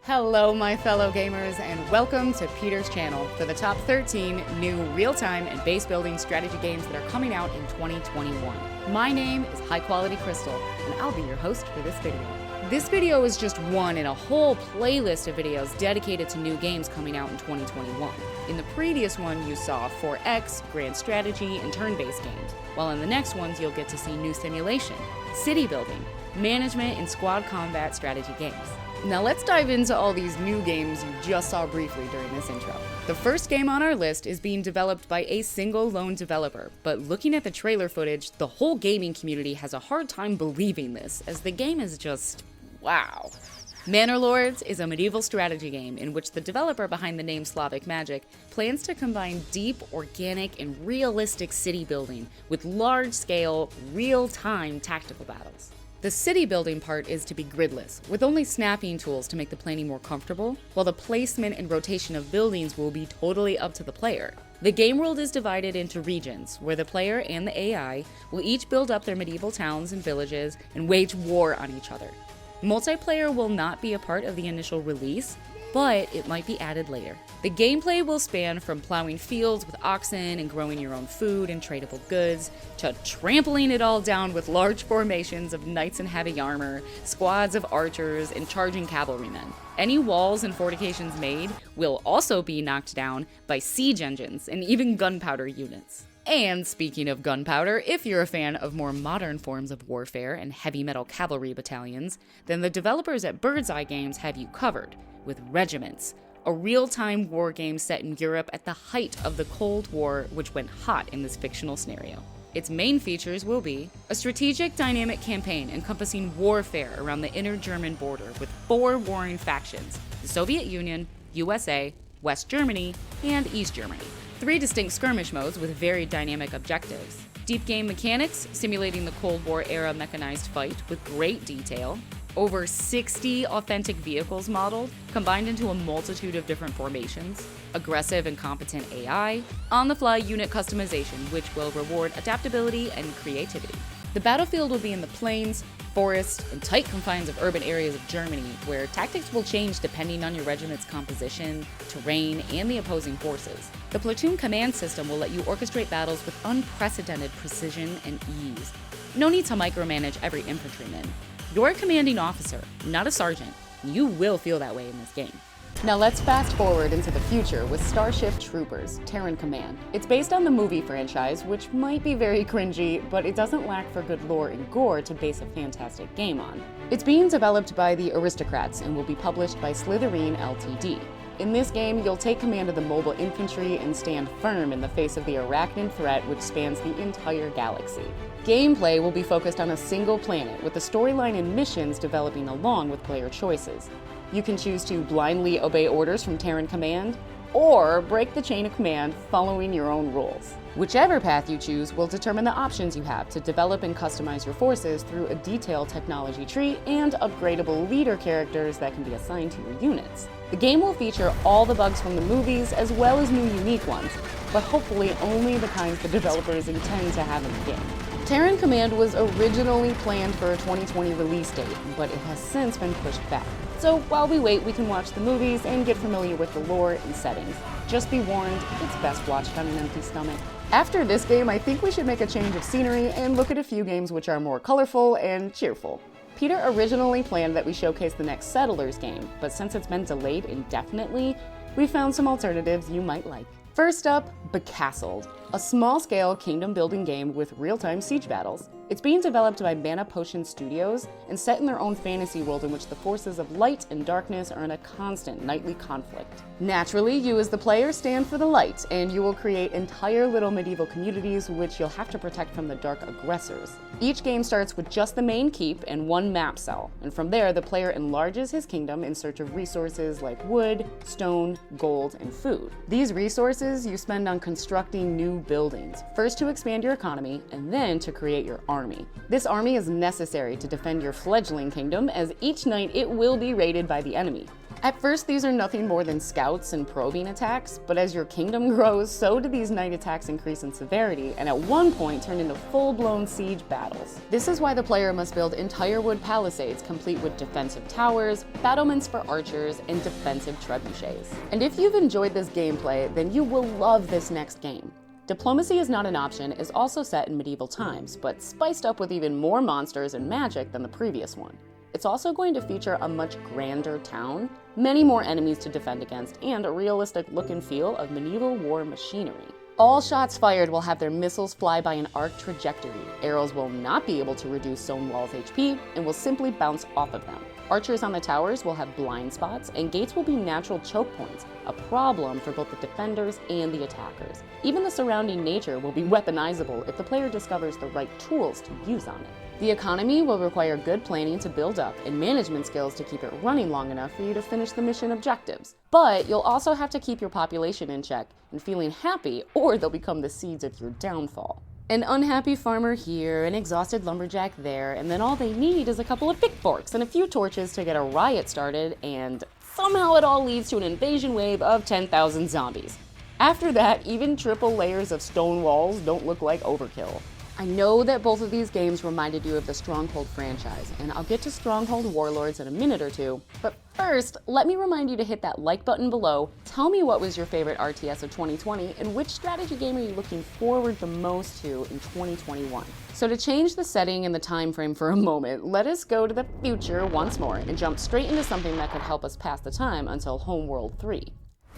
Hello, my fellow gamers, and welcome to Peter's channel for the top 13 new real-time and base-building strategy games that are coming out in 2021. My name is High Quality Crystal, and I'll be your host for this video. This video is just one in a whole playlist of videos dedicated to new games coming out in 2021. In the previous one, you saw 4X, grand strategy, and turn-based games, while in the next ones, you'll get to see new simulation, city building, management, and squad combat strategy games. Now let's dive into all these new games you just saw briefly during this intro. The first game on our list is being developed by a single lone developer, but looking at the trailer footage, the whole gaming community has a hard time believing this, as the game is just wow. Manor Lords is a medieval strategy game in which the developer behind the name Slavic Magic plans to combine deep, organic, and realistic city building with large-scale, real-time tactical battles. The city building part is to be gridless, with only snapping tools to make the planning more comfortable, while the placement and rotation of buildings will be totally up to the player. The game world is divided into regions, where the player and the AI will each build up their medieval towns and villages and wage war on each other. Multiplayer will not be a part of the initial release, but it might be added later. The gameplay will span from plowing fields with oxen and growing your own food and tradable goods, to trampling it all down with large formations of knights in heavy armor, squads of archers, and charging cavalrymen. Any walls and fortifications made will also be knocked down by siege engines and even gunpowder units. And speaking of gunpowder, if you're a fan of more modern forms of warfare and heavy metal cavalry battalions, then the developers at Bird's Eye Games have you covered, with Regiments, a real-time war game set in Europe at the height of the Cold War, which went hot in this fictional scenario. Its main features will be a strategic dynamic campaign encompassing warfare around the inner German border with 4 warring factions: the Soviet Union, USA, West Germany, and East Germany. 3 distinct skirmish modes with varied dynamic objectives. Deep game mechanics, simulating the Cold War era mechanized fight with great detail. Over 60 authentic vehicles modeled, combined into a multitude of different formations. Aggressive and competent AI. On-the-fly unit customization, which will reward adaptability and creativity. The battlefield will be in the plains, forests, and tight confines of urban areas of Germany, where tactics will change depending on your regiment's composition, terrain, and the opposing forces. The platoon command system will let you orchestrate battles with unprecedented precision and ease. No need to micromanage every infantryman. You're a commanding officer, not a sergeant. You will feel that way in this game. Now let's fast forward into the future with Starship Troopers, Terran Command. It's based on the movie franchise, which might be very cringy, but it doesn't lack for good lore and gore to base a fantastic game on. It's being developed by the Aristocrats and will be published by Slitherine Ltd. In this game, you'll take command of the mobile infantry and stand firm in the face of the arachnid threat which spans the entire galaxy. Gameplay will be focused on a single planet, with the storyline and missions developing along with player choices. You can choose to blindly obey orders from Terran Command, or break the chain of command following your own rules. Whichever path you choose will determine the options you have to develop and customize your forces through a detailed technology tree and upgradable leader characters that can be assigned to your units. The game will feature all the bugs from the movies as well as new unique ones, but hopefully only the kinds the developers intend to have in the game. Terran Command was originally planned for a 2020 release date, but it has since been pushed back. So while we wait, we can watch the movies and get familiar with the lore and settings. Just be warned, it's best watched on an empty stomach. After this game, I think we should make a change of scenery and look at a few games which are more colorful and cheerful. Peter originally planned that we showcase the next Settlers game, but since it's been delayed indefinitely, we found some alternatives you might like. First up, Becastled, a small-scale kingdom-building game with real-time siege battles. It's being developed by Mana Potion Studios and set in their own fantasy world in which the forces of light and darkness are in a constant nightly conflict. Naturally, you as the player stand for the light, and you will create entire little medieval communities which you'll have to protect from the dark aggressors. Each game starts with just the main keep and 1 map cell, and from there the player enlarges his kingdom in search of resources like wood, stone, gold, and food. These resources you spend on constructing new buildings, first to expand your economy, and then to create your army. This army is necessary to defend your fledgling kingdom, as each night it will be raided by the enemy. At first, these are nothing more than scouts and probing attacks, but as your kingdom grows, so do these night attacks increase in severity, and at one point turn into full-blown siege battles. This is why the player must build entire wood palisades complete with defensive towers, battlements for archers, and defensive trebuchets. And if you've enjoyed this gameplay, then you will love this next game. Diplomacy is not an option is also set in medieval times, but spiced up with even more monsters and magic than the previous one. It's also going to feature a much grander town, many more enemies to defend against, and a realistic look and feel of medieval war machinery. All shots fired will have their missiles fly by an arc trajectory. Arrows will not be able to reduce stone walls' HP and will simply bounce off of them. Archers on the towers will have blind spots, and gates will be natural choke points, a problem for both the defenders and the attackers. Even the surrounding nature will be weaponizable if the player discovers the right tools to use on it. The economy will require good planning to build up and management skills to keep it running long enough for you to finish the mission objectives. But you'll also have to keep your population in check and feeling happy, or they'll become the seeds of your downfall. An unhappy farmer here, an exhausted lumberjack there, and then all they need is a couple of pitchforks and a few torches to get a riot started, and somehow it all leads to an invasion wave of 10,000 zombies. After that, even triple layers of stone walls don't look like overkill. I know that both of these games reminded you of the Stronghold franchise, and I'll get to Stronghold Warlords in a minute or two, but first, let me remind you to hit that like button below, tell me what was your favorite RTS of 2020, and which strategy game are you looking forward the most to in 2021. So to change the setting and the time frame for a moment, let us go to the future once more and jump straight into something that could help us pass the time until Homeworld 3,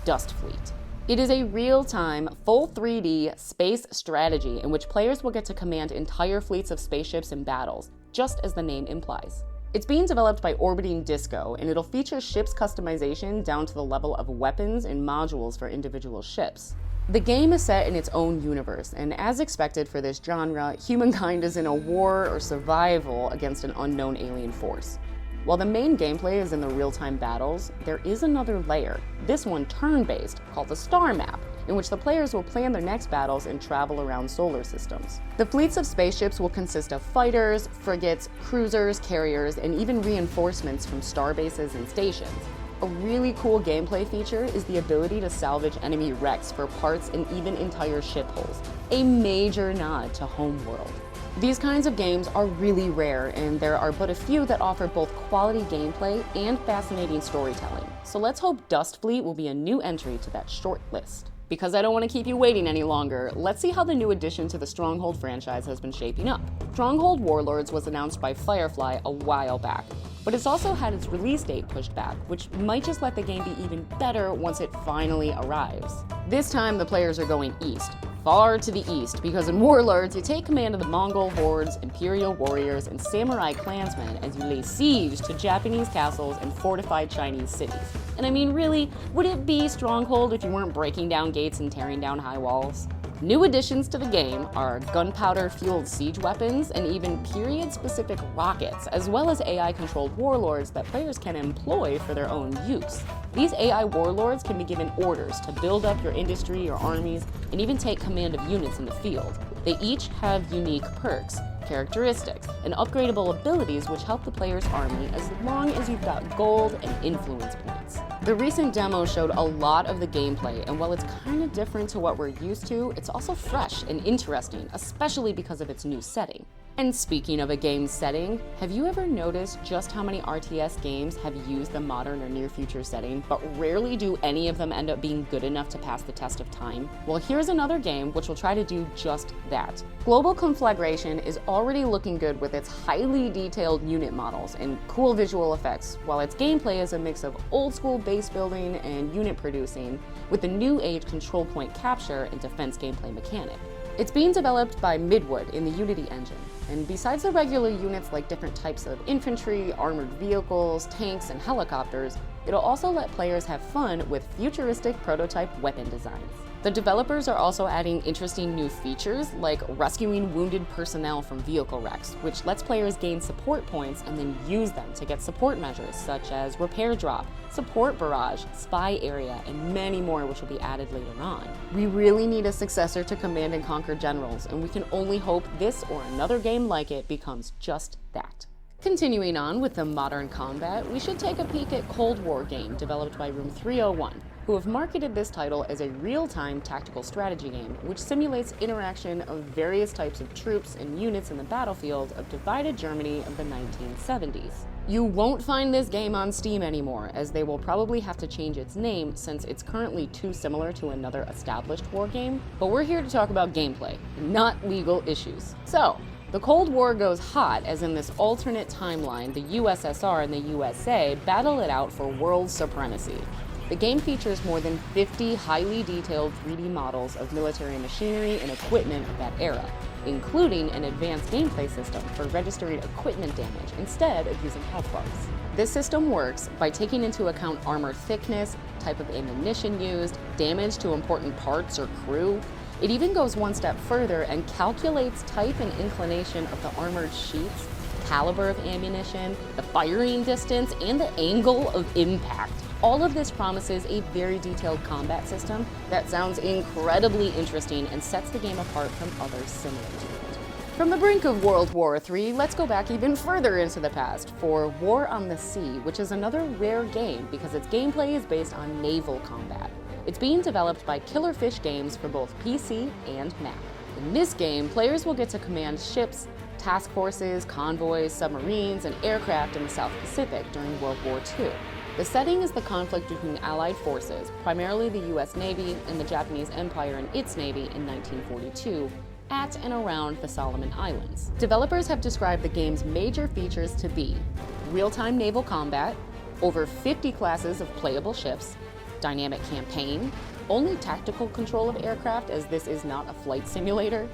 Dust Fleet. It is a real-time, full 3D space strategy in which players will get to command entire fleets of spaceships in battles, just as the name implies. It's being developed by Orbiting Disco, and it'll feature ships customization down to the level of weapons and modules for individual ships. The game is set in its own universe, and as expected for this genre, humankind is in a war or survival against an unknown alien force. While the main gameplay is in the real-time battles, there is another layer, this one turn-based, called the Star Map, in which the players will plan their next battles and travel around solar systems. The fleets of spaceships will consist of fighters, frigates, cruisers, carriers, and even reinforcements from star bases and stations. A really cool gameplay feature is the ability to salvage enemy wrecks for parts and even entire ship hulls, a major nod to Homeworld. These kinds of games are really rare, and there are but a few that offer both quality gameplay and fascinating storytelling. So let's hope Dust Fleet will be a new entry to that short list. Because I don't want to keep you waiting any longer, let's see how the new addition to the Stronghold franchise has been shaping up. Stronghold Warlords was announced by Firefly a while back, but it's also had its release date pushed back, which might just let the game be even better once it finally arrives. This time the players are going east, far to the east, because in Warlords you take command of the Mongol hordes, Imperial warriors, and samurai clansmen as you lay siege to Japanese castles and fortified Chinese cities. And I mean, really, would it be Stronghold if you weren't breaking down gates and tearing down high walls? New additions to the game are gunpowder-fueled siege weapons and even period-specific rockets, as well as AI-controlled warlords that players can employ for their own use. These AI warlords can be given orders to build up your industry, your armies, and even take command of units in the field. They each have unique perks, characteristics, and upgradable abilities which help the player's army as long as you've got gold and influence points. The recent demo showed a lot of the gameplay, and while it's kind of different to what we're used to, it's also fresh and interesting, especially because of its new setting. And speaking of a game setting, have you ever noticed just how many RTS games have used the modern or near future setting, but rarely do any of them end up being good enough to pass the test of time? Well, here's another game which will try to do just that. Global Conflagration is already looking good with its highly detailed unit models and cool visual effects, while its gameplay is a mix of old school base building and unit producing, with the new age control point capture and defense gameplay mechanic. It's being developed by Midwood in the Unity engine, and besides the regular units like different types of infantry, armored vehicles, tanks, and helicopters, it'll also let players have fun with futuristic prototype weapon designs. The developers are also adding interesting new features like rescuing wounded personnel from vehicle wrecks, which lets players gain support points and then use them to get support measures such as repair drop, support barrage, spy area, and many more which will be added later on. We really need a successor to Command & Conquer Generals, and we can only hope this or another game like it becomes just that. Continuing on with the modern combat, we should take a peek at Cold War game developed by Room 301, who have marketed this title as a real-time tactical strategy game, which simulates interaction of various types of troops and units in the battlefield of divided Germany of the 1970s. You won't find this game on Steam anymore, as they will probably have to change its name since it's currently too similar to another established war game, but we're here to talk about gameplay, not legal issues. So, the Cold War goes hot as in this alternate timeline, the USSR and the USA battle it out for world supremacy. The game features more than 50 highly detailed 3D models of military machinery and equipment of that era, including an advanced gameplay system for registering equipment damage instead of using health bars. This system works by taking into account armor thickness, type of ammunition used, damage to important parts or crew. It even goes one step further and calculates type and inclination of the armored sheets, caliber of ammunition, the firing distance, and the angle of impact. All of this promises a very detailed combat system that sounds incredibly interesting and sets the game apart from others similar to it. From the brink of World War III, let's go back even further into the past for War on the Sea, which is another rare game because its gameplay is based on naval combat. It's being developed by Killer Fish Games for both PC and Mac. In this game, players will get to command ships, task forces, convoys, submarines, and aircraft in the South Pacific during World War II. The setting is the conflict between Allied forces, primarily the US Navy and the Japanese Empire and its Navy in 1942, at and around the Solomon Islands. Developers have described the game's major features to be real-time naval combat, over 50 classes of playable ships, dynamic campaign, only tactical control of aircraft as this is not a flight simulator,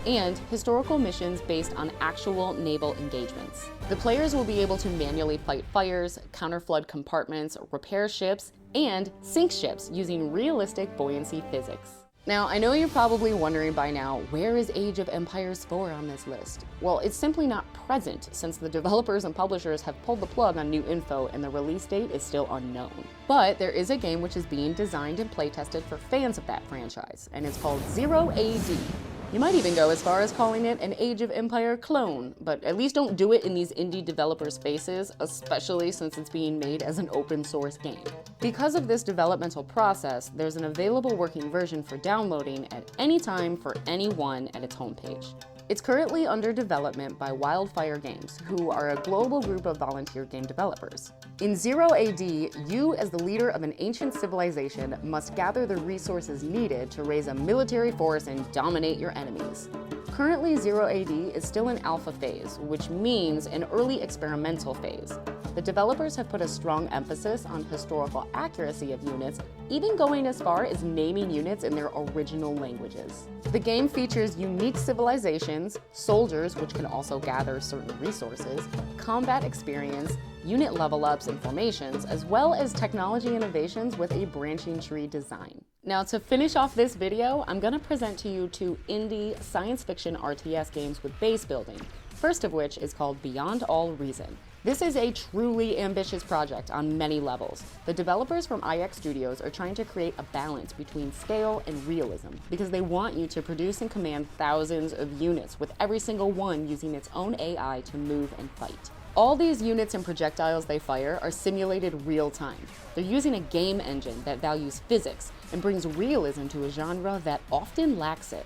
and historical missions based on actual naval engagements. The players will be able to manually fight fires, counter-flood compartments, repair ships, and sink ships using realistic buoyancy physics. Now, I know you're probably wondering by now, where is Age of Empires 4 on this list? Well, it's simply not present since the developers and publishers have pulled the plug on new info and the release date is still unknown. But there is a game which is being designed and playtested for fans of that franchise, and it's called Zero AD. You might even go as far as calling it an Age of Empire clone, but at least don't do it in these indie developers' faces, especially since it's being made as an open source game. Because of this developmental process, there's an available working version for downloading at any time for anyone at its homepage. It's currently under development by Wildfire Games, who are a global group of volunteer game developers. In Zero AD, you, as the leader of an ancient civilization, must gather the resources needed to raise a military force and dominate your enemies. Currently, Zero AD is still in alpha phase, which means an early experimental phase. The developers have put a strong emphasis on historical accuracy of units, even going as far as naming units in their original languages. The game features unique civilizations, soldiers which can also gather certain resources, combat experience, unit level ups and formations, as well as technology innovations with a branching tree design. Now, to finish off this video, I'm going to present to you two indie science fiction RTS games with base building, first of which is called Beyond All Reason. This is a truly ambitious project on many levels. The developers from IX Studios are trying to create a balance between scale and realism because they want you to produce and command thousands of units, with every single one using its own AI to move and fight. All these units and projectiles they fire are simulated real time. They're using a game engine that values physics and brings realism to a genre that often lacks it.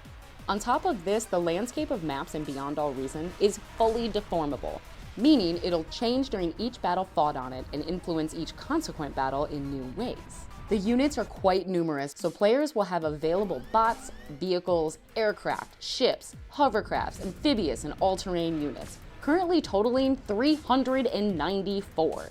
On top of this, the landscape of maps in Beyond All Reason is fully deformable, meaning it'll change during each battle fought on it and influence each consequent battle in new ways. The units are quite numerous, so players will have available bots, vehicles, aircraft, ships, hovercrafts, amphibious, and all-terrain units, currently totaling 394.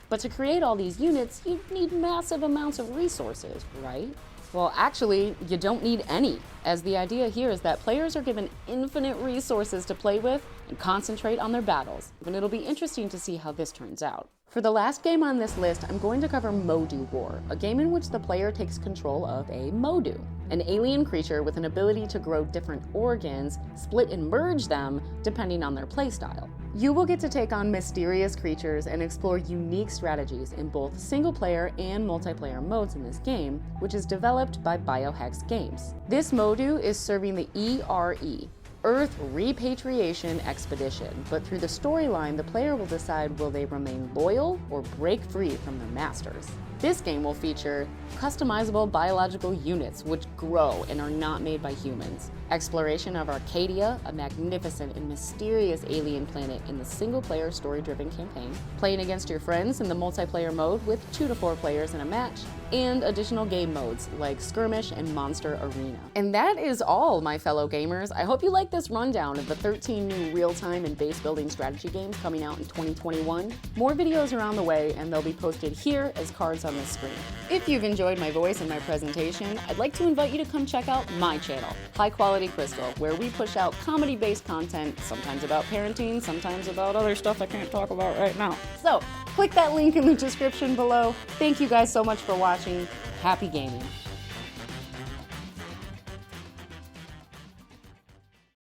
But to create all these units, you need massive amounts of resources, right? Well, actually, you don't need any, as the idea here is that players are given infinite resources to play with and concentrate on their battles, and it'll be interesting to see how this turns out. For the last game on this list, I'm going to cover Modu War, a game in which the player takes control of a Modu, an alien creature with an ability to grow different organs, split and merge them depending on their playstyle. You will get to take on mysterious creatures and explore unique strategies in both single-player and multiplayer modes in this game, which is developed by Biohex Games. This Modu is serving the ERE, Earth Repatriation Expedition, but through the storyline, the player will decide will they remain loyal or break free from their masters. This game will feature customizable biological units which grow and are not made by humans, exploration of Arcadia, a magnificent and mysterious alien planet in the single-player story-driven campaign, playing against your friends in the multiplayer mode with 2 to 4 players in a match, and additional game modes like Skirmish and Monster Arena. And that is all, my fellow gamers. I hope you like this rundown of the 13 new real-time and base-building strategy games coming out in 2021. More videos are on the way, and they'll be posted here as cards on the screen. If you've enjoyed my voice and my presentation, I'd like to invite you to come check out my channel, High Quality Crystal, where we push out comedy-based content, sometimes about parenting, sometimes about other stuff I can't talk about right now. So, click that link in the description below. Thank you guys so much for watching. Happy gaming.